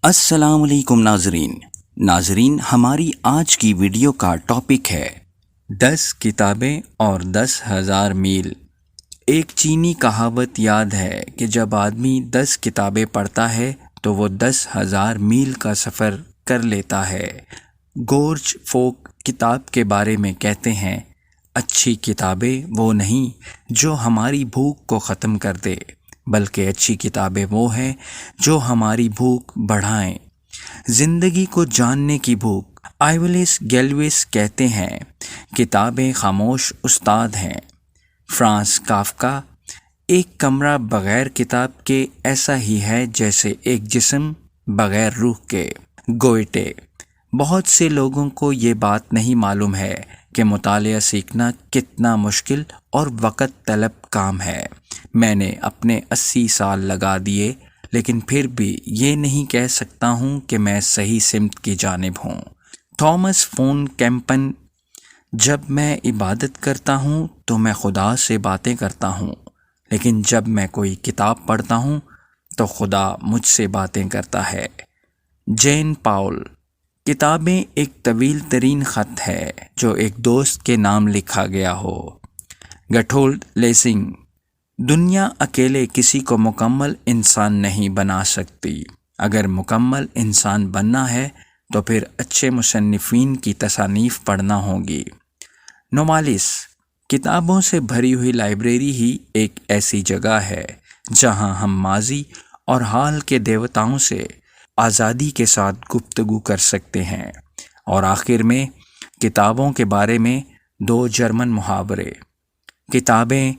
السلام علیکم ناظرین ہماری آج کی ویڈیو کا ٹاپک ہے 10 کتابیں اور 10,000 میل۔ ایک چینی کہاوت یاد ہے کہ جب آدمی 10 کتابیں پڑھتا ہے تو وہ 10,000 میل کا سفر کر لیتا ہے۔ گورج فوک کتاب کے بارے میں کہتے ہیں، اچھی کتابیں وہ نہیں جو ہماری بھوک کو ختم کر دے، بلکہ اچھی کتابیں وہ ہیں جو ہماری بھوک بڑھائیں۔ زندگی کو جاننے کی بھوک۔ آئیولس گیلویس کہتے ہیں، کتابیں خاموش استاد ہیں۔ فرانس کافکا۔ ایک کمرہ بغیر کتاب کے ایسا ہی ہے جیسے ایک جسم بغیر روح کے۔ گوئٹے۔ بہت سے لوگوں کو یہ بات نہیں معلوم ہے کہ مطالعہ سیکھنا کتنا مشکل اور وقت طلب کام ہے۔ میں نے اپنے 80 سال لگا دیے، لیکن پھر بھی یہ نہیں کہہ سکتا ہوں کہ میں صحیح سمت کی جانب ہوں۔ Thomas phone campaign. جب میں عبادت کرتا ہوں تو میں خدا سے باتیں کرتا ہوں، لیکن جب میں کوئی کتاب پڑھتا ہوں تو خدا مجھ سے باتیں کرتا ہے۔ جین پاول۔ کتابیں ایک طویل ترین خط ہے جو ایک دوست کے نام لکھا گیا ہو۔ گٹھولڈ لیسنگ۔ دنیا اکیلے کسی کو مکمل انسان نہیں بنا سکتی۔ اگر مکمل انسان بننا ہے تو پھر اچھے مصنفین کی تصانیف پڑھنا ہوگی۔ نومالس۔ کتابوں سے بھری ہوئی لائبریری ہی ایک ایسی جگہ ہے جہاں ہم ماضی اور حال کے دیوتاؤں سے آزادی کے ساتھ گفتگو کر سکتے ہیں۔ اور آخر میں کتابوں کے بارے میں 2 جرمن محاورے۔ کتابیں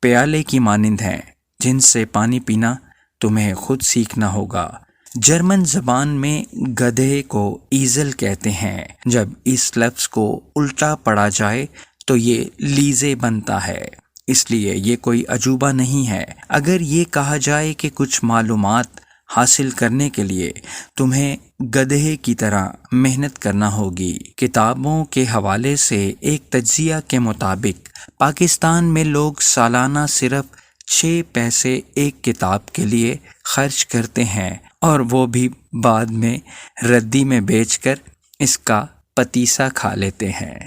پیالے کی مانند ہیں جن سے پانی پینا تمہیں خود سیکھنا ہوگا۔ جرمن زبان میں گدھے کو ایزل کہتے ہیں۔ جب اس لفظ کو الٹا پڑھا جائے تو یہ لیزے بنتا ہے، اس لیے یہ کوئی عجوبہ نہیں ہے۔ اگر یہ کہا جائے کہ کچھ معلومات حاصل کرنے کے لیے تمہیں گدھے کی طرح محنت کرنا ہوگی۔ کتابوں کے حوالے سے ایک تجزیہ کے مطابق پاکستان میں لوگ سالانہ صرف 6 پیسے ایک کتاب کے لیے خرچ کرتے ہیں، اور وہ بھی بعد میں ردی میں بیچ کر اس کا پتیسا کھا لیتے ہیں۔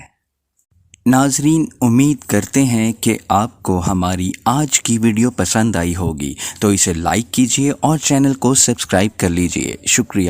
ناظرین، امید کرتے ہیں کہ آپ کو ہماری آج کی ویڈیو پسند آئی ہوگی، تو اسے لائک کیجیے اور چینل کو سبسکرائب کر لیجیے۔ شکریہ۔